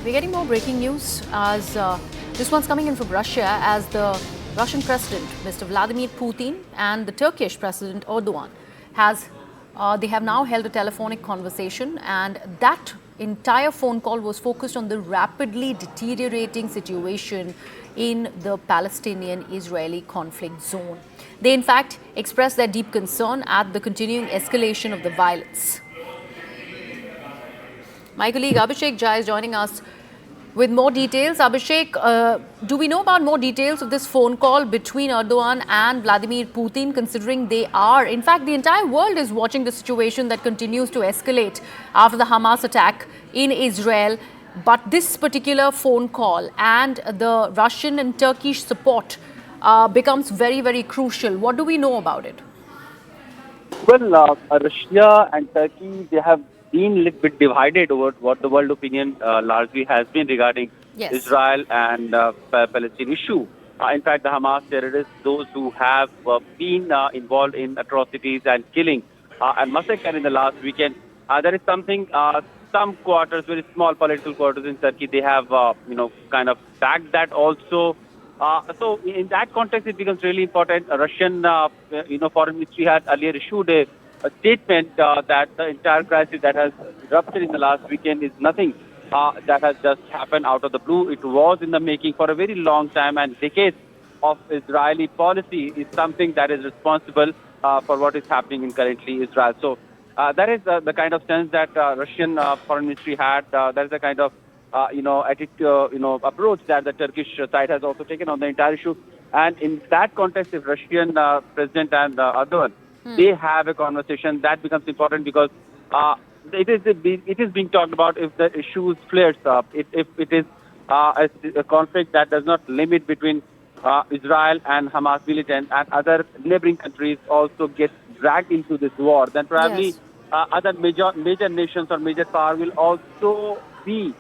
We're getting more breaking news as this one's coming in from Russia as the Russian President, Mr. Vladimir Putin, and the Turkish President Erdogan they have now held a telephonic conversation, and that entire phone call was focused on the rapidly deteriorating situation in the Palestinian-Israeli conflict zone. They in fact expressed their deep concern at the continuing escalation of the violence. My colleague Abhishek Jha is joining us with more details. Abhishek, do we know about more details of this phone call between Erdogan and Vladimir Putin, considering they are, in fact, the entire world is watching the situation that continues to escalate after the Hamas attack in Israel. But this particular phone call and the Russian and Turkish support becomes very, very crucial. What do we know about it? Well, Russia and Turkey, they have been a little bit divided over what the world opinion largely has been regarding Israel and Palestine issue. In fact, the Hamas terrorists, those who have been involved in atrocities and killing and massacre in the last weekend, there is something, some quarters, very small political quarters in Turkey, they have, kind of backed that also. So in that context, it becomes really important. Russian, foreign ministry had earlier issued a statement that the entire crisis that has erupted in the last weekend is nothing that has just happened out of the blue. It was in the making for a very long time, and decades of Israeli policy is something that is responsible for what is happening in currently Israel. So that is the kind of sense that Russian foreign ministry had. That is the kind of attitude, approach that the Turkish side has also taken on the entire issue. And in that context, if Russian President and Erdogan they have a conversation, that becomes important because it is being talked about if the issues flares up, if it is a conflict that does not limit between Israel and Hamas militants and other neighboring countries also get dragged into this war, then probably other major nations or major power will also be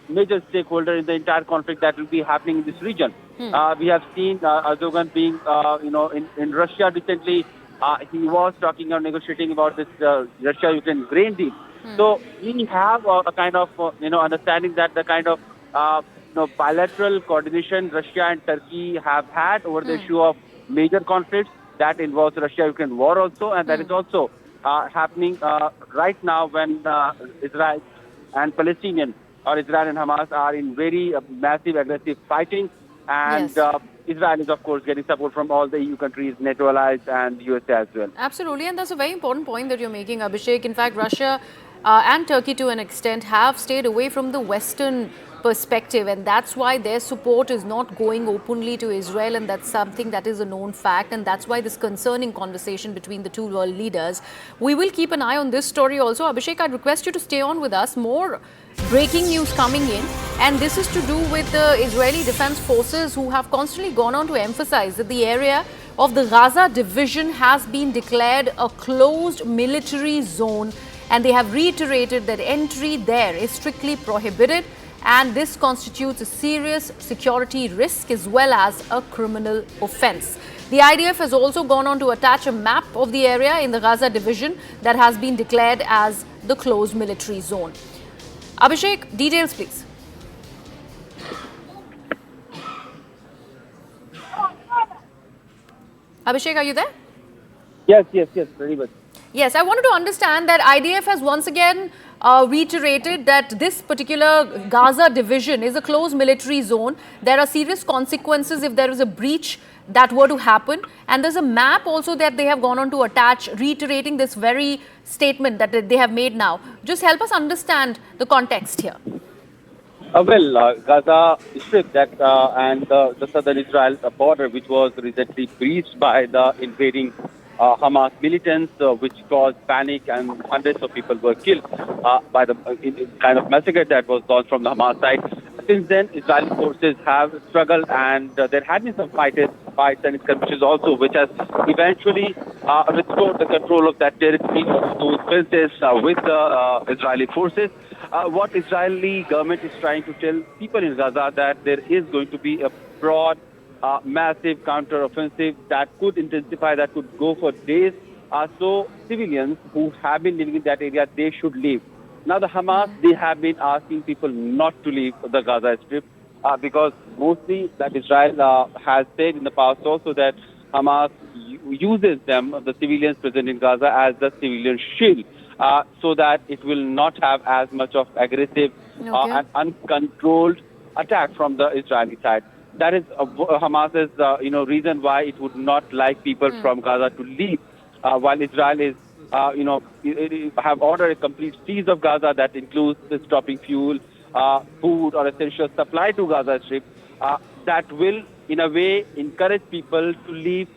major stakeholder in the entire conflict that will be happening in this region. We have seen Erdogan being, in Russia recently. He was talking or negotiating about this Russia-Ukraine grain deal. So we have a kind of, understanding that the kind of, bilateral coordination Russia and Turkey have had over the issue of major conflicts that involves Russia-Ukraine war also, and that is also happening right now when Israel and Palestinian or Israel and Hamas are in very massive aggressive fighting, and Israel is, of course, getting support from all the EU countries, NATO allies, and USA as well. Absolutely, and that's a very important point that you're making, Abhishek. In fact, Russia and Turkey, to an extent, have stayed away from the Western perspective, and that's why their support is not going openly to Israel, and that's something that is a known fact, and that's why this concerning conversation between the two world leaders. We will keep an eye on this story also. Abhishek, I'd request you to stay on with us. More breaking news coming in, and this is to do with the Israeli Defense Forces, who have constantly gone on to emphasize that the area of the Gaza division has been declared a closed military zone, and they have reiterated that entry there is strictly prohibited, and this constitutes a serious security risk as well as a criminal offense. The IDF has also gone on to attach a map of the area in the Gaza division that has been declared as the closed military zone. Abhishek, details please. Abhishek, are you there? Yes, very much. Yes, I wanted to understand that IDF has once again reiterated that this particular Gaza division is a closed military zone. There are serious consequences if there is a breach that were to happen. And there's a map also that they have gone on to attach, reiterating this very statement that they have made now. Just help us understand the context here. Gaza Strip and the southern Israel border, which was recently breached by the invading Hamas militants, which caused panic, and hundreds of people were killed by the kind of massacre that was launched from the Hamas side. Since then, Israeli forces have struggled, and there had been some fights and skirmishes also, which has eventually restored the control of that territory, those fences with the Israeli forces. What Israeli government is trying to tell people in Gaza that there is going to be a broad massive counter-offensive that could intensify, that could go for days. So civilians who have been living in that area, they should leave. Now, the Hamas, they have been asking people not to leave the Gaza Strip because mostly that Israel has said in the past also that Hamas uses them, the civilians present in Gaza, as the civilian shield so that it will not have as much of aggressive and uncontrolled attack from the Israeli side. That is Hamas's reason why it would not like people from Gaza to leave, while Israel is have ordered a complete siege of Gaza that includes stopping fuel, food or essential supply to Gaza Strip. That will, in a way, encourage people to leave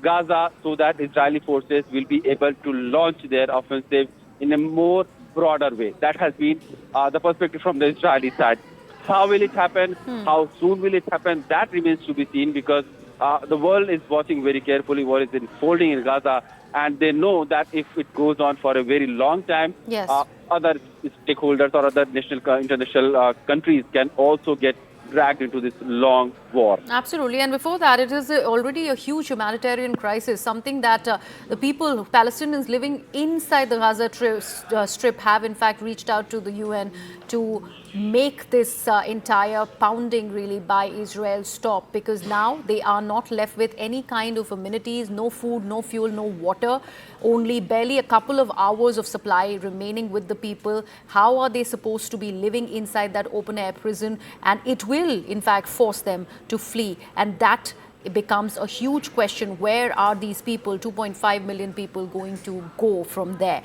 Gaza so that Israeli forces will be able to launch their offensive in a more broader way. That has been the perspective from the Israeli side. How will it happen? How soon will it happen? That remains to be seen because the world is watching very carefully what is unfolding in Gaza, and they know that if it goes on for a very long time, other stakeholders or other international countries can also get dragged into this long war. Absolutely. And before that, it is already a huge humanitarian crisis, something that the people, Palestinians living inside the Gaza Strip have in fact reached out to the UN to make this entire pounding really by Israel stop, because now they are not left with any kind of amenities, no food, no fuel, no water, only barely a couple of hours of supply remaining with the people. How are they supposed to be living inside that open air prison? And it will in fact force them to flee, and that it becomes a huge question. Where are these people, 2.5 million people, going to go from there?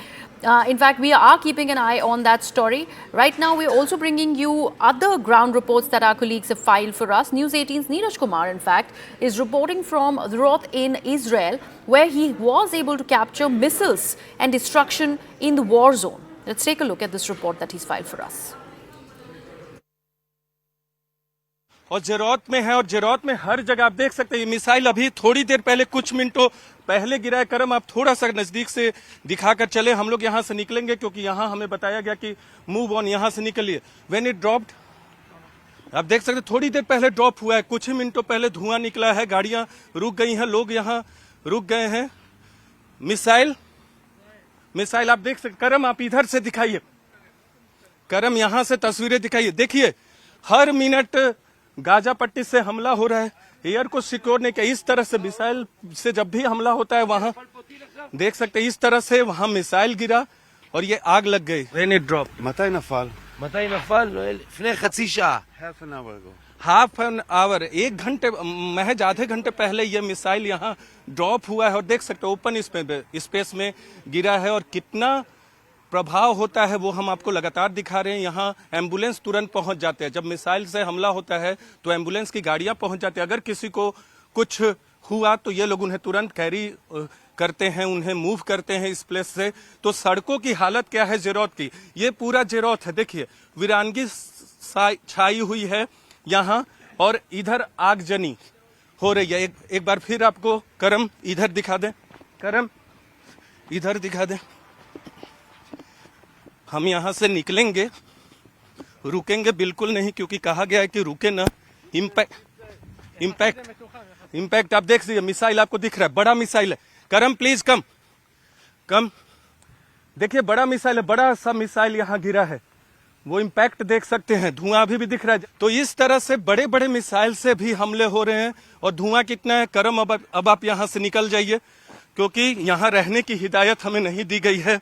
In fact, we are keeping an eye on that story. Right now, we're also bringing you other ground reports that our colleagues have filed for us. News 18's Neeraj Kumar, in fact, is reporting from Roth in Israel, where he was able to capture missiles and destruction in the war zone. Let's take a look at this report that he's filed for us. और जेरौत में है, और जेरौत में हर जगह आप देख सकते हैं ये मिसाइल अभी थोड़ी देर पहले, कुछ मिनटों पहले गिरा है। करम, आप थोड़ा सा नजदीक से दिखाकर चले, हम लोग यहां से निकलेंगे क्योंकि यहां हमें बताया गया कि मूव ऑन, यहां से निकलिए। व्हेन इट ड्रॉप्ड, आप देख सकते हैं थोड़ी देर पहले ड्रॉप हुआ है, कुछ ही मिनटों पहले धुआं निकला है, गाड़ियां रुक गई हैं, लोग यहां रुक गए हैं। मिसाइल आप देख सकते। करम, आप इधर से दिखाइए, करम यहां से तस्वीरें दिखाइए। देखिए हर मिनट गाजा पट्टी से हमला हो रहा है, एयर को सिक्योर नहीं किया। इस तरह से मिसाइल से जब भी हमला होता है वहां देख सकते हैं इस तरह से वहां मिसाइल गिरा और ये आग लग गई। When it dropped. מתי נפל? לפני חצי שעה. Half an hour. एक घंटे, महज आधे घंटे पहले ये मिसाइल यहाँ ड्रॉप हुआ है और देख सकते हैं ओपन स्पेस में गिरा है और कितना प्रभाव होता है वो हम आपको लगातार दिखा रहे हैं। यहाँ एम्बुलेंस तुरंत पहुंच जाते हैं, जब मिसाइल से हमला होता है तो एम्बुलेंस की गाड़ियां पहुंच जाती है। अगर किसी को कुछ हुआ तो ये लोग उन्हें तुरंत कैरी करते हैं, उन्हें मूव करते हैं इस प्लेस से। तो सड़कों की हालत क्या है जेरौत की, ये पूरा जेरौत है, देखिए वीरानगी छाई हुई है यहाँ और इधर आगजनी हो रही है। एक बार फिर आपको करम इधर दिखा दें, करम इधर दिखा दें। हम यहाँ से निकलेंगे, रुकेंगे बिल्कुल नहीं क्योंकि कहा गया है कि रुके ना। इम्पैक्ट आप देख लीजिए, मिसाइल आपको दिख रहा है, बड़ा मिसाइल है। करम प्लीज कम, देखिए बड़ा मिसाइल है, बड़ा सा मिसाइल यहाँ गिरा है, वो इम्पैक्ट देख सकते हैं, धुआं अभी भी दिख रहा है। तो इस तरह से बड़े बड़े मिसाइल से भी हमले हो रहे हैं और धुआं कितना है। करम अब आप यहाँ से निकल जाइए क्योंकि यहाँ रहने की हिदायत हमें नहीं दी गई है।